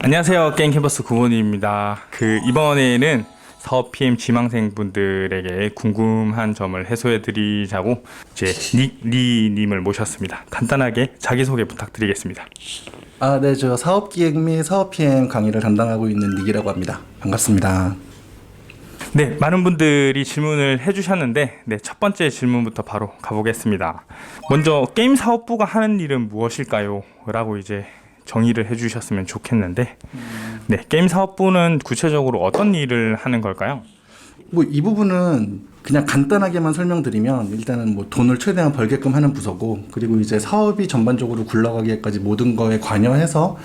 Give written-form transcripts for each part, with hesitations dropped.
안녕하세요. 게임 캔버스 구본입니다. 이번에는 사업 PM 지망생 분들에게 궁금한 점을 해소해 드리자고 이제 닉리님을 모셨습니다. 간단하게 자기소개 부탁드리겠습니다. 네, 저 사업기획 및 사업 PM 강의를 담당하고 있는 닉이라고 합니다. 반갑습니다. 네, 많은 분들이 질문을 해주셨는데 첫 번째 질문부터 바로 가보겠습니다. 먼저 게임 사업부가 하는 일은 무엇일까요? 라고 이제 정의를 해주셨으면 좋겠는데 게임 사업부는 구체적으로 어떤 일을 하는 걸까요? 이 부분은 그냥 간단하게만 설명드리면 일단은 돈을 최대한 벌게끔 하는 부서고, 그리고 이제 사업이 전반적으로 굴러가기까지 모든 거에 관여해서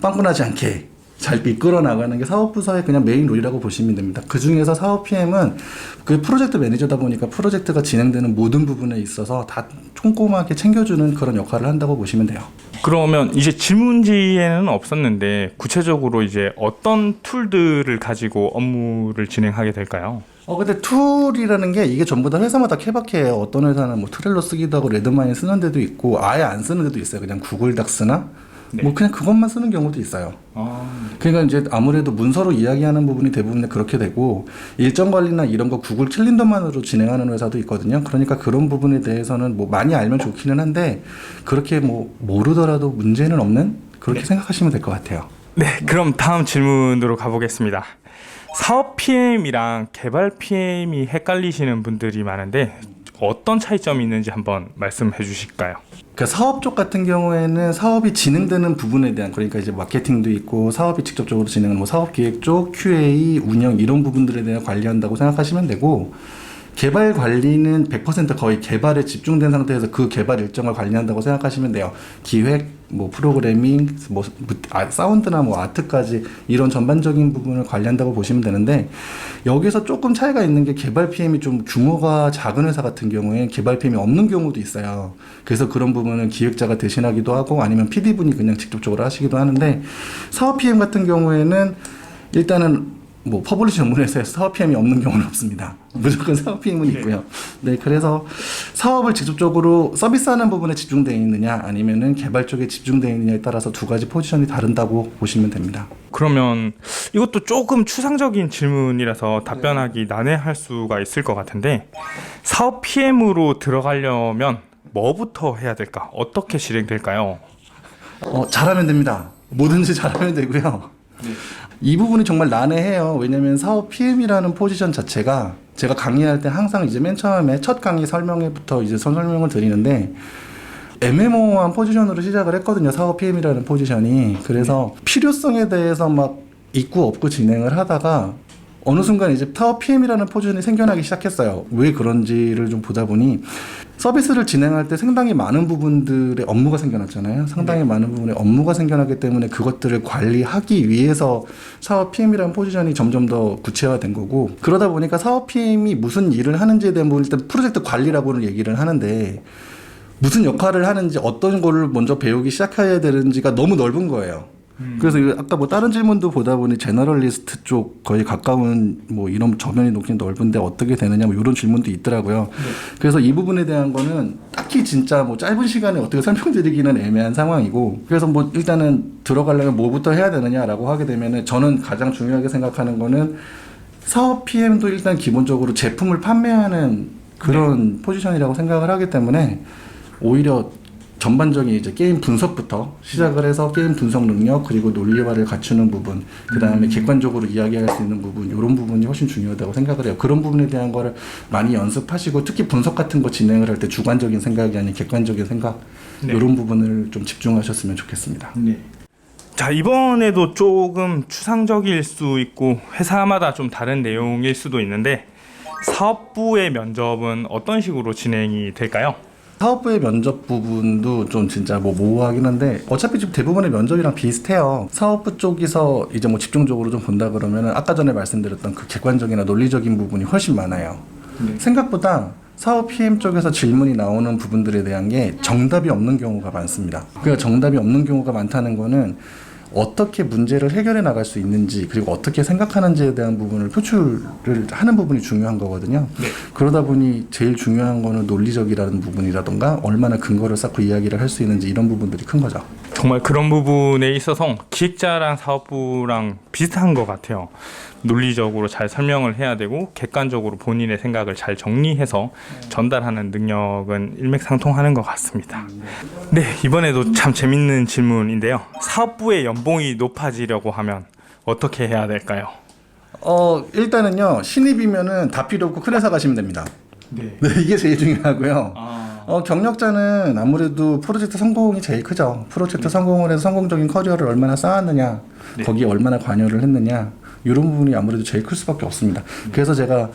빵꾸나지 않게 잘 이끌어 나가는 게 사업부서의 그냥 메인 롤이라고 보시면 됩니다. 그 중에서 사업 PM은 그 프로젝트 매니저다 보니까 프로젝트가 진행되는 모든 부분에 있어서 다 꼼꼼하게 챙겨주는 그런 역할을 한다고 보시면 돼요. 그러면 이제 질문지에는 없었는데 구체적으로 이제 어떤 툴들을 가지고 업무를 진행하게 될까요? 근데 툴이라는 게 이게 전부 다 회사마다 케바케예요. 어떤 회사는 트렐로 쓰기도 하고 레드마인 쓰는 데도 있고 아예 안 쓰는 데도 있어요. 그냥 구글 닥스나 그냥 그것만 쓰는 경우도 있어요. 그러니까 이제 아무래도 문서로 이야기하는 부분이 대부분 그렇게 되고, 일정 관리나 이런 거 구글 캘린더만으로 진행하는 회사도 있거든요. 그러니까 그런 부분에 대해서는 많이 알면 좋기는 한데 그렇게 모르더라도 문제는 없는 그렇게 생각하시면 될 것 같아요. 네, 그럼 다음 질문으로 가보겠습니다. 사업 PM이랑 개발 PM이 헷갈리시는 분들이 많은데 어떤 차이점이 있는지 한번 말씀해 주실까요? 그 사업 쪽 같은 경우에는 사업이 진행되는 부분에 대한, 그러니까 이제 마케팅도 있고 사업이 직접적으로 진행하는 사업 기획 쪽, QA, 운영 이런 부분들에 대해 관리한다고 생각하시면 되고, 개발 관리는 100% 거의 개발에 집중된 상태에서 그 개발 일정을 관리한다고 생각하시면 돼요. 기획, 프로그래밍, 사운드나 아트까지 이런 전반적인 부분을 관리한다고 보시면 되는데, 여기서 조금 차이가 있는 게 개발 PM이 좀 규모가 작은 회사 같은 경우에 개발 PM이 없는 경우도 있어요. 그래서 그런 부분은 기획자가 대신하기도 하고 아니면 PD분이 그냥 직접적으로 하시기도 하는데, 사업 PM 같은 경우에는 일단은 퍼블리시 전문회사에서 사업 PM이 없는 경우는 없습니다. 무조건 사업 PM은 있고요. 네, 그래서 사업을 직접적으로 서비스하는 부분에 집중되어 있느냐 아니면은 개발 쪽에 집중되어 있느냐에 따라서 두 가지 포지션이 다른다고 보시면 됩니다. 그러면 이것도 조금 추상적인 질문이라서 답변하기 난해할 수가 있을 것 같은데, 사업 PM으로 들어가려면 뭐부터 해야 될까? 어떻게 진행될까요? 잘하면 됩니다. 뭐든지 잘하면 되고요. 이 부분이 정말 난해해요. 왜냐면 사업 PM이라는 포지션 자체가 제가 강의할 때 항상 이제 맨 처음에 첫 강의 설명회부터 이제 설명을 드리는데, 애매모호한 포지션으로 시작을 했거든요. 사업 PM이라는 포지션이. 그래서 필요성에 대해서 있고 없고 진행을 하다가 어느 순간 이제 사업 PM이라는 포지션이 생겨나기 시작했어요. 왜 그런지를 좀 보다 보니, 서비스를 진행할 때 상당히 많은 부분들의 업무가 생겨났잖아요. 상당히 많은 부분의 업무가 생겨나기 때문에 그것들을 관리하기 위해서 사업 PM이라는 포지션이 점점 더 구체화된 거고, 그러다 보니까 사업 PM이 무슨 일을 하는지에 대한 부분, 일단 프로젝트 관리라고는 얘기를 하는데 무슨 역할을 하는지 어떤 거를 먼저 배우기 시작해야 되는지가 너무 넓은 거예요. 그래서 아까 다른 질문도 보다 보니 제너럴리스트 쪽 거의 가까운 이런 저변이 높긴 넓은데 어떻게 되느냐 이런 질문도 있더라고요. 그래서 이 부분에 대한 거는 딱히 진짜 짧은 시간에 어떻게 설명드리기는 애매한 상황이고, 그래서 일단은 들어가려면 뭐부터 해야 되느냐라고 하게 되면은 저는 가장 중요하게 생각하는 거는 사업 PM도 일단 기본적으로 제품을 판매하는 그런 포지션이라고 생각을 하기 때문에 오히려 전반적인 이제 게임 분석부터 시작을 해서 게임 분석 능력, 그리고 논리화를 갖추는 부분, 그 다음에 객관적으로 이야기할 수 있는 부분, 이런 부분이 훨씬 중요하다고 생각을 해요. 그런 부분에 대한 거를 많이 연습하시고, 특히 분석 같은 거 진행을 할 때 주관적인 생각이 아닌 객관적인 생각, 이런 부분을 좀 집중하셨으면 좋겠습니다. 자, 이번에도 조금 추상적일 수 있고 회사마다 좀 다른 내용일 수도 있는데, 사업부의 면접은 어떤 식으로 진행이 될까요? 사업부의 면접 부분도 좀 진짜 모호하긴 한데 어차피 지금 대부분의 면접이랑 비슷해요. 사업부 쪽에서 이제 집중적으로 좀 본다 그러면은 아까 전에 말씀드렸던 그 객관적이나 논리적인 부분이 훨씬 많아요. 생각보다 사업 PM 쪽에서 질문이 나오는 부분들에 대한 게 정답이 없는 경우가 많습니다. 그러니까 정답이 없는 경우가 많다는 거는 어떻게 문제를 해결해 나갈 수 있는지, 그리고 어떻게 생각하는지에 대한 부분을 표출을 하는 부분이 중요한 거거든요. 그러다 보니 제일 중요한 거는 논리적이라는 부분이라던가 얼마나 근거를 쌓고 이야기를 할 수 있는지, 이런 부분들이 큰 거죠. 정말 그런 부분에 있어서 기획자랑 사업부랑 비슷한 것 같아요. 논리적으로 잘 설명을 해야 되고 객관적으로 본인의 생각을 잘 정리해서 전달하는 능력은 일맥상통하는 것 같습니다. 네, 이번에도 참 재밌는 질문인데요. 사업부의 연봉이 높아지려고 하면 어떻게 해야 될까요? 일단은요, 신입이면은 다 필요 없고 큰 회사 가시면 됩니다. 네. 네, 이게 제일 중요하고요. 경력자는 아무래도 프로젝트 성공이 제일 크죠. 프로젝트 성공을 해서 성공적인 커리어를 얼마나 쌓았느냐, 네. 거기에 얼마나 관여를 했느냐, 이런 부분이 아무래도 제일 클 수밖에 없습니다. 그래서 제가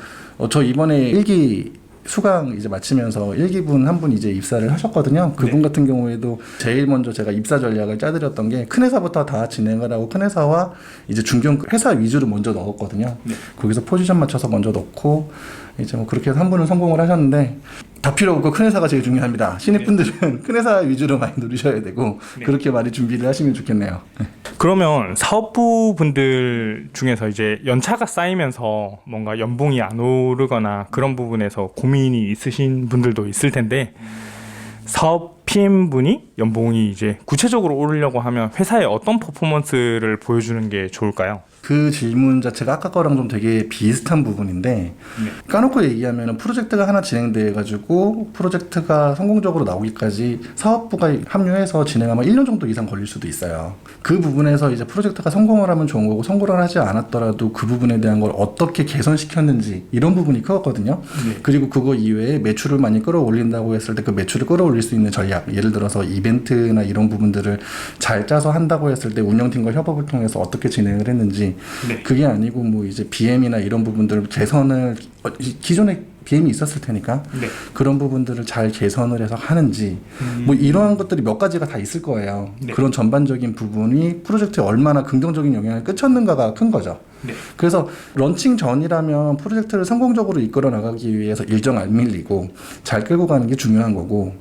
저 이번에 1기 수강 이제 마치면서 1기분 한 분 이제 입사를 하셨거든요. 그분 같은 경우에도 제일 먼저 제가 입사 전략을 짜드렸던 게 큰 회사부터 다 진행을 하고 큰 회사와 이제 중견 회사 위주로 먼저 넣었거든요. 거기서 포지션 맞춰서 먼저 넣고 이제 뭐 그렇게 해서 한 분은 성공을 하셨는데 다 필요 없고 큰 회사가 제일 중요합니다. 신입분들은 큰 회사 위주로 많이 누르셔야 되고 그렇게 많이 준비를 하시면 좋겠네요. 그러면 사업부 분들 중에서 이제 연차가 쌓이면서 뭔가 연봉이 안 오르거나 그런 부분에서 고민이 있으신 분들도 있을 텐데 사업 PM분이 연봉이 이제 구체적으로 오르려고 하면 회사에 어떤 퍼포먼스를 보여주는 게 좋을까요? 그 질문 자체가 아까 거랑 좀 되게 비슷한 부분인데 까놓고 얘기하면 프로젝트가 하나 진행돼 가지고 프로젝트가 성공적으로 나오기까지 사업부가 합류해서 진행하면 1년 정도 이상 걸릴 수도 있어요. 그 부분에서 이제 프로젝트가 성공을 하면 좋은 거고 성공을 하지 않았더라도 그 부분에 대한 걸 어떻게 개선시켰는지 이런 부분이 크거든요. 그리고 그거 이외에 매출을 많이 끌어올린다고 했을 때 그 매출을 끌어올릴 수 있는 전략, 예를 들어서 이벤트나 이런 부분들을 잘 짜서 한다고 했을 때 운영팀과 협업을 통해서 어떻게 진행을 했는지 그게 아니고 뭐 이제 BM이나 이런 부분들을 개선을 기존에 BM이 있었을 테니까 그런 부분들을 잘 개선을 해서 하는지 뭐 이러한 것들이 몇 가지가 다 있을 거예요. 그런 전반적인 부분이 프로젝트에 얼마나 긍정적인 영향을 끼쳤는가가 큰 거죠. 그래서 런칭 전이라면 프로젝트를 성공적으로 이끌어 나가기 위해서 일정 안 밀리고 잘 끌고 가는 게 중요한 거고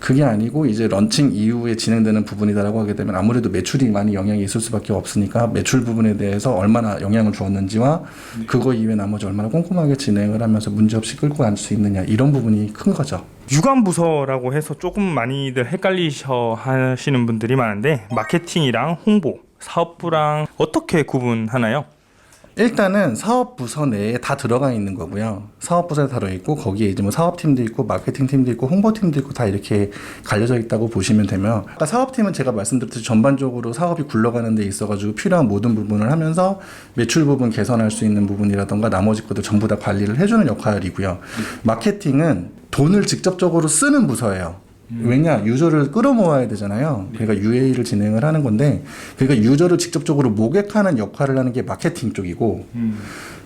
그게 아니고 이제 런칭 이후에 진행되는 부분이다라고 하게 되면 아무래도 매출이 많이 영향이 있을 수밖에 없으니까 매출 부분에 대해서 얼마나 영향을 주었는지와 그거 이외에 나머지 얼마나 꼼꼼하게 진행을 하면서 문제없이 끌고 갈 수 있느냐 이런 부분이 큰 거죠. 유관부서라고 해서 조금 많이들 헷갈리셔 하시는 분들이 많은데 마케팅이랑 홍보, 사업부랑 어떻게 구분하나요? 일단은 사업 부서 내에 다 들어가 있는 거고요. 사업 부서에 들어 있고 거기에 이제 뭐 사업팀도 있고 마케팅 팀도 있고 홍보팀도 있고 다 이렇게 갈려져 있다고 보시면 되면 아까 사업팀은 제가 말씀드렸듯이 전반적으로 사업이 굴러가는 데 있어가지고 필요한 모든 부분을 하면서 매출 부분 개선할 수 있는 부분이라던가 나머지 것들 전부 다 관리를 해주는 역할이고요. 마케팅은 돈을 직접적으로 쓰는 부서예요. 왜냐? 유저를 끌어모아야 되잖아요. 그러니까 UA를 진행을 하는 건데 그러니까 유저를 직접적으로 모객하는 역할을 하는 게 마케팅 쪽이고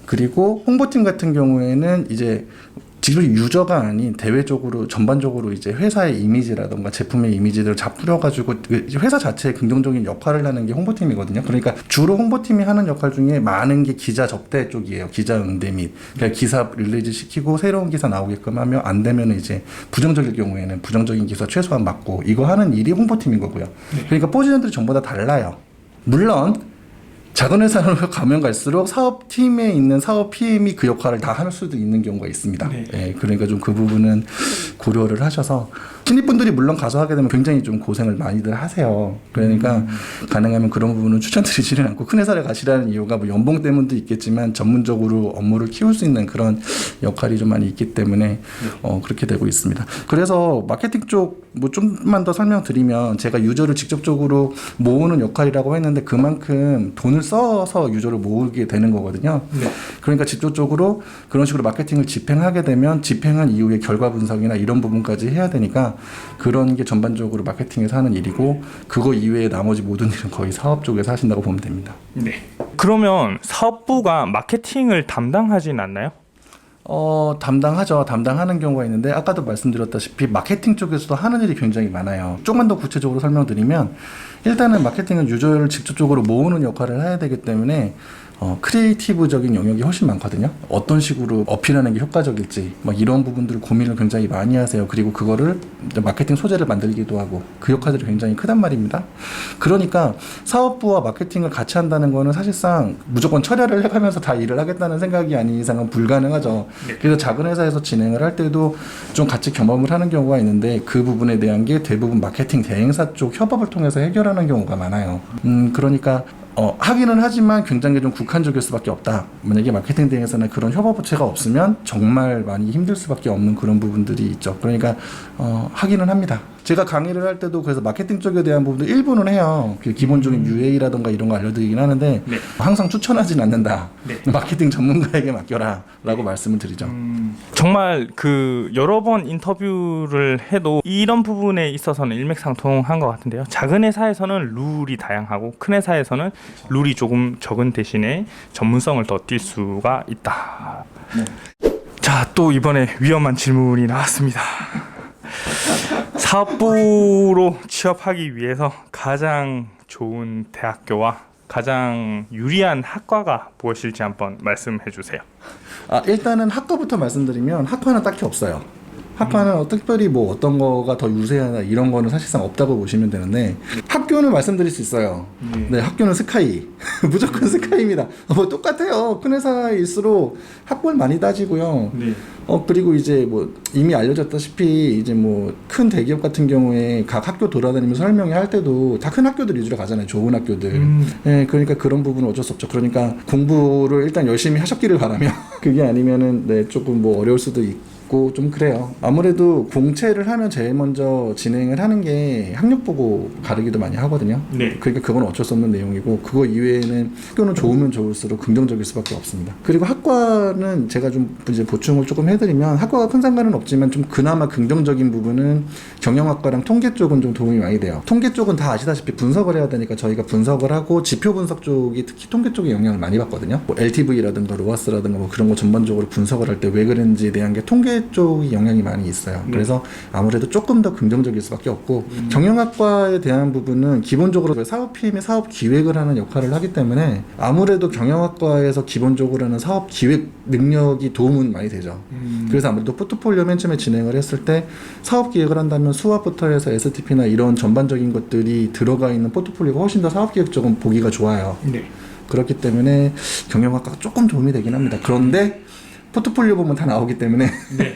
그리고 홍보팀 같은 경우에는 이제 지금 유저가 아닌 대외적으로 전반적으로 이제 회사의 이미지라던가 제품의 이미지들을 잡부려가지고 회사 자체의 긍정적인 역할을 하는 게 홍보팀이거든요. 그러니까 주로 홍보팀이 하는 역할 중에 많은 게 기자 접대 쪽이에요. 기자 응대 및 그러니까 기사 릴리즈 시키고 새로운 기사 나오게끔 하면 안 되면 이제 부정적일 경우에는 부정적인 기사 최소한 막고 이거 하는 일이 홍보팀인 거고요. 그러니까 포지션들이 전부 다 달라요. 물론 작은 회사로 가면 갈수록 사업팀에 있는 사업 PM이 그 역할을 다 할 수도 있는 경우가 있습니다. 그러니까 좀 그 부분은 고려를 하셔서 신입분들이 물론 가서 하게 되면 굉장히 좀 고생을 많이들 하세요. 그러니까 가능하면 그런 부분은 추천드리지는 않고 큰 회사를 가시라는 이유가 뭐 연봉 때문도 있겠지만 전문적으로 업무를 키울 수 있는 그런 역할이 좀 많이 있기 때문에 그렇게 되고 있습니다. 그래서 마케팅 쪽 뭐 좀만 더 설명드리면 제가 유저를 직접적으로 모으는 역할이라고 했는데 그만큼 돈을 써서 유저를 모으게 되는 거거든요. 그러니까 직접적으로 그런 식으로 마케팅을 집행하게 되면 집행한 이후에 결과 분석이나 이런 부분까지 해야 되니까 그런 게 전반적으로 마케팅에서 하는 일이고 그거 이외에 나머지 모든 일은 거의 사업 쪽에서 하신다고 보면 됩니다. 그러면 사업부가 마케팅을 담당하진 않나요? 담당하죠. 담당하는 경우가 있는데 아까도 말씀드렸다시피 마케팅 쪽에서도 하는 일이 굉장히 많아요. 조금만 더 구체적으로 설명드리면 일단은 마케팅은 유저를 직접적으로 모으는 역할을 해야 되기 때문에 크리에이티브적인 영역이 훨씬 많거든요. 어떤 식으로 어필하는 게 효과적일지 막 이런 부분들 고민을 굉장히 많이 하세요. 그리고 그거를 마케팅 소재를 만들기도 하고 그 역할들이 굉장히 크단 말입니다. 그러니까 사업부와 마케팅을 같이 한다는 거는 사실상 무조건 철야를 해가면서 다 일을 하겠다는 생각이 아닌 이상은 불가능하죠. 그래서 작은 회사에서 진행을 할 때도 좀 같이 겸업을 하는 경우가 있는데 그 부분에 대한 게 대부분 마케팅 대행사 쪽 협업을 통해서 해결하는 경우가 많아요. 그러니까 하기는 하지만 굉장히 좀 국한적일 수밖에 없다. 만약에 마케팅 대행사나 그런 협업업체가 없으면 정말 많이 힘들 수밖에 없는 그런 부분들이 있죠. 그러니까 하기는 합니다. 제가 강의를 할 때도 그래서 마케팅 쪽에 대한 부분도 일부는 해요. 기본적인 UA라던가 이런 거 알려드리긴 하는데 네. 항상 추천하진 않는다. 네. 마케팅 전문가에게 맡겨라 라고 말씀을 드리죠. 정말 그 여러 번 인터뷰를 해도 이런 부분에 있어서는 일맥상통한 것 같은데요. 작은 회사에서는 룰이 다양하고 큰 회사에서는 룰이 조금 적은 대신에 전문성을 더 띌 수가 있다. 네. 자, 또 이번에 위험한 질문이 나왔습니다. 사업부로 취업하기 위해서 가장 좋은 대학교와 가장 유리한 학과가 무엇일지 한번 말씀해 주세요. 일단은 학과부터 말씀드리면 학과는 딱히 없어요. 학과는 특별히 뭐 어떤 거가 더 유세하다 이런 거는 사실상 없다고 보시면 되는데 학교는 말씀드릴 수 있어요. 네, 학교는 스카이. 무조건 스카이입니다. 뭐 똑같아요. 큰 회사일수록 학벌 많이 따지고요. 네. 그리고 이제 뭐 이미 알려졌다시피 이제 뭐 큰 대기업 같은 경우에 각 학교 돌아다니면서 설명회 할 때도 다 큰 학교들 위주로 가잖아요. 좋은 학교들. 네, 그러니까 그런 부분은 어쩔 수 없죠. 그러니까 공부를 일단 열심히 하셨기를 바라며 그게 아니면은 네, 조금 뭐 어려울 수도 있고 좀 그래요. 아무래도 공채를 하면 제일 먼저 진행을 하는 게 학력 보고 가르기도 많이 하거든요. 네. 그러니까 그건 어쩔 수 없는 내용이고 그거 이외에는 학교는 좋으면 좋을수록 긍정적일 수밖에 없습니다. 그리고 학과는 제가 좀 이제 보충을 조금 해드리면 학과가 큰 상관은 없지만 좀 그나마 긍정적인 부분은 경영학과랑 통계 쪽은 좀 도움이 많이 돼요. 통계 쪽은 다 아시다시피 분석을 해야 되니까 저희가 분석을 하고 지표 분석 쪽이 특히 통계 쪽에 영향을 많이 받거든요. 뭐 LTV라든가 로아스라든가 뭐 그런 거 전반적으로 분석을 할 때 왜 그랬는지에 대한 게 통계 쪽이 영향이 많이 있어요. 그래서 아무래도 조금 더 긍정적일 수밖에 없고 경영학과에 대한 부분은 기본적으로 사업 PM이 사업 기획을 하는 역할을 하기 때문에 아무래도 경영학과에서 기본적으로 하는 사업 기획 능력이 도움은 많이 되죠. 그래서 아무래도 포트폴리오 맨 처음에 진행을 했을 때 사업 기획을 한다면 수화부터 해서 STP나 이런 전반적인 것들이 들어가 있는 포트폴리오가 훨씬 더 사업 기획 쪽은 보기가 좋아요. 네. 그렇기 때문에 경영학과가 조금 도움이 되긴 합니다. 그런데 포트폴리오 보면 다 나오기 때문에 네.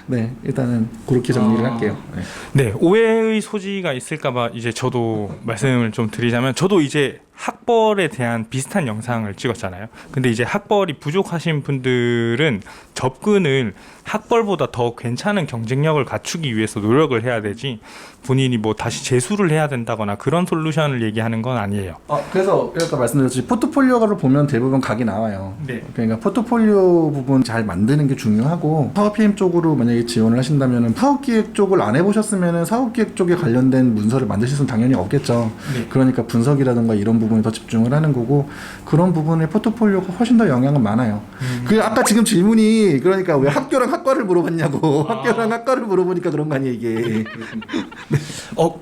네, 일단은 그렇게 정리를 할게요. 네. 네, 오해의 소지가 있을까봐 이제 저도 말씀을 좀 드리자면 저도 이제 학벌에 대한 비슷한 영상을 찍었잖아요. 근데 이제 학벌이 부족하신 분들은 접근을 학벌보다 더 괜찮은 경쟁력을 갖추기 위해서 노력을 해야 되지 본인이 뭐 다시 재수를 해야 된다거나 그런 솔루션을 얘기하는 건 아니에요. 그래서 아까 말씀드렸듯이 포트폴리오를 보면 대부분 각이 나와요. 네. 그러니까 포트폴리오 부분 잘 만드는 게 중요하고 사업 PM 쪽으로 만약에 지원을 하신다면은 사업 기획 쪽을 안 해보셨으면은 사업 기획 쪽에 관련된 문서를 만드실 수는 당연히 없겠죠. 네. 그러니까 분석이라든가 이런 부분에 더 집중을 하는 거고 그런 부분에 포트폴리오가 훨씬 더 영향은 많아요. 그 아까 지금 질문이 그러니까 왜 학교랑 학과를 물어봤냐고 학교랑 학과를 물어보니까 그런 거 아니에요 이게.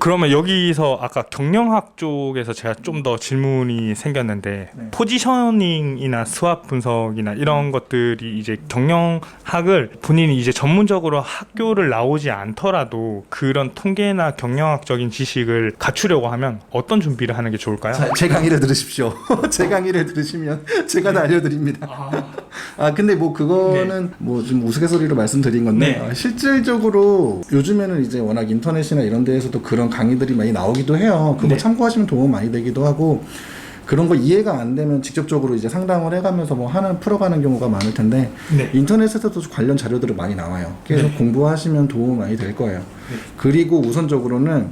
그러면 여기서 아까 경영학 쪽에서 제가 좀 더 질문이 생겼는데 네. 포지셔닝이나 수합 분석이나 이런 것들이 이제 경영학을 본인이 이제 전문적으로 학교를 나오지 않더라도 그런 통계나 경영학적인 지식을 갖추려고 하면 어떤 준비를 하는 게 좋을까요? 자, 제 강의를 들으십시오. 제 강의를 들으시면 제가 다 알려드립니다. 근데 뭐 그거는 뭐 좀 우스갯소리로 말씀드린 건데 네. 실질적으로 요즘에는 이제 워낙 인터넷이나 이런 데에서도 그런 강의들이 많이 나오기도 해요. 그거 네. 참고하시면 도움 많이 되기도 하고 그런 거 이해가 안 되면 직접적으로 이제 상담을 해가면서 뭐 풀어가는 경우가 많을 텐데 네. 인터넷에서도 관련 자료들이 많이 나와요. 그래서 네. 공부하시면 도움 많이 될 거예요. 그리고 우선적으로는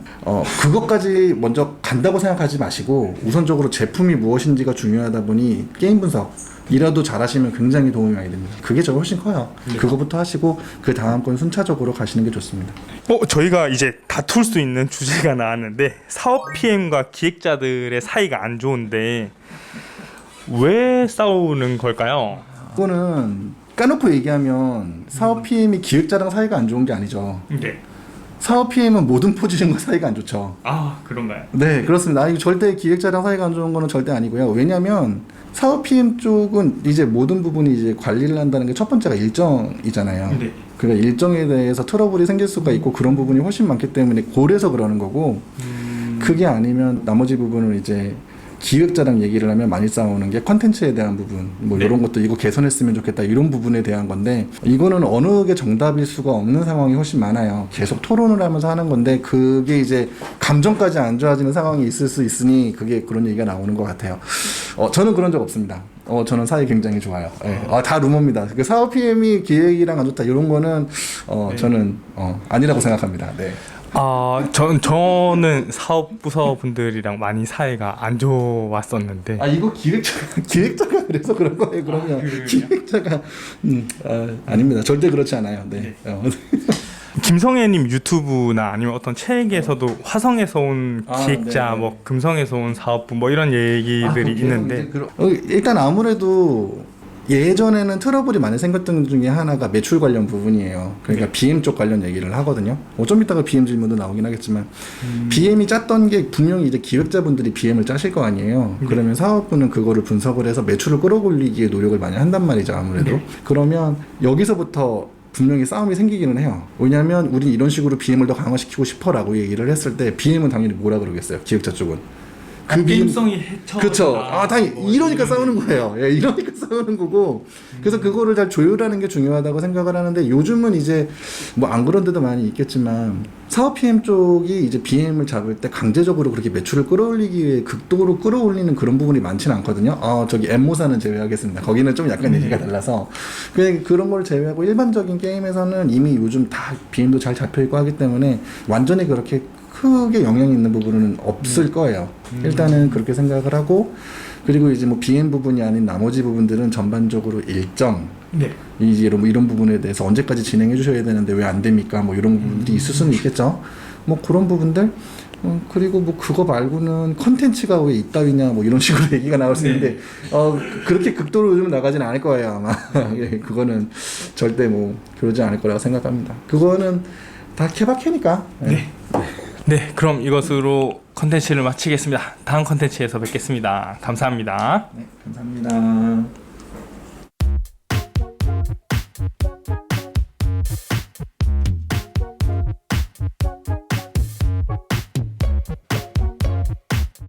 그것까지 먼저 간다고 생각하지 마시고 우선적으로 제품이 무엇인지가 중요하다 보니 게임 분석이라도 잘하시면 굉장히 도움이 많이 됩니다. 그게 저 훨씬 커요. 네. 그거부터 하시고 그 다음 건 순차적으로 가시는 게 좋습니다. 저희가 이제 다툴 수 있는 주제가 나왔는데 사업 PM과 기획자들의 사이가 안 좋은데 왜 싸우는 걸까요? 그거는 까놓고 얘기하면 사업 PM이 기획자랑 사이가 안 좋은 게 아니죠. 네. 사업 PM은 모든 포지션과 사이가 안 좋죠. 그런가요? 네, 그렇습니다. 이거 절대 기획자랑 사이가 안 좋은 거는 절대 아니고요. 왜냐하면 사업 PM 쪽은 이제 모든 부분이 이제 관리를 한다는 게 첫 번째가 일정이잖아요. 네. 그러니까 일정에 대해서 트러블이 생길 수가 있고 그런 부분이 훨씬 많기 때문에 고래서 그러는 거고 그게 아니면 나머지 부분은 이제 기획자랑 얘기를 하면 많이 싸우는 게 컨텐츠에 대한 부분 뭐 이런 것도 이거 개선했으면 좋겠다 이런 부분에 대한 건데 이거는 어느 게 정답일 수가 없는 상황이 훨씬 많아요. 계속 토론을 하면서 하는 건데 그게 이제 감정까지 안 좋아지는 상황이 있을 수 있으니 그게 그런 얘기가 나오는 것 같아요. 저는 그런 적 없습니다. 저는 사이 굉장히 좋아요. 네. 다 루머입니다. 그 사업 PM이 기획이랑 안 좋다 이런 거는 저는 아니라고 생각합니다. 네. 저는 사업부서 분들이랑 많이 사이가 안 좋았었는데. 이거 기획자가 그래서 그런 거예요. 그러면 기획자가 아닙니다. 절대 그렇지 않아요. 네. 김성애님 유튜브나 아니면 어떤 책에서도 화성에서 온 기획자, 네네. 뭐 금성에서 온 사업부 뭐 이런 얘기들이 있는데. 일단 아무래도 예전에는 트러블이 많이 생겼던 것 중에 하나가 매출 관련 부분이에요. 그러니까 BM 쪽 관련 얘기를 하거든요. 좀 이따가 BM 질문도 나오긴 하겠지만 BM이 짰던 게 분명히 이제 기획자분들이 BM을 짜실 거 아니에요. 그러면 사업부는 그거를 분석을 해서 매출을 끌어올리기에 노력을 많이 한단 말이죠. 아무래도. 그러면 여기서부터 분명히 싸움이 생기기는 해요. 왜냐하면 우린 이런 식으로 BM을 더 강화시키고 싶어라고 얘기를 했을 때 BM은 당연히 뭐라 그러겠어요. 기획자 쪽은. 게임성이 해쳐. 그렇죠. 당연히 이러니까 싸우는 거예요. 예, 이러니까 싸우는 거고. 그래서 그거를 잘 조율하는 게 중요하다고 생각을 하는데 요즘은 이제 뭐 안 그런 데도 많이 있겠지만 사업 PM 쪽이 이제 BM을 잡을 때 강제적으로 그렇게 매출을 끌어올리기 위해 극도로 끌어올리는 그런 부분이 많지는 않거든요. 저기 엠모사는 제외하겠습니다. 거기는 좀 약간 얘기가 달라서 그런 걸 제외하고 일반적인 게임에서는 이미 요즘 다 BM도 잘 잡혀 있고 하기 때문에 완전히 그렇게 크게 영향이 있는 부분은 없을 거예요. 일단은 그렇게 생각을 하고 그리고 이제 뭐 BM 부분이 아닌 나머지 부분들은 전반적으로 일정 이제 뭐 이런 부분에 대해서 언제까지 진행해 주셔야 되는데 왜 안 됩니까? 뭐 이런 부분들이 있을 수는 있겠죠. 뭐 그런 부분들 그리고 뭐 그거 말고는 컨텐츠가 왜 이따위냐 뭐 이런 식으로 얘기가 나올 수 있는데 그렇게 극도로 요즘 나가지는 않을 거예요 아마. 예, 그거는 절대 뭐 그러지 않을 거라고 생각합니다. 그거는 다 케바케니까. 네, 그럼 이것으로 컨텐츠를 마치겠습니다. 다음 컨텐츠에서 뵙겠습니다. 감사합니다. 네, 감사합니다.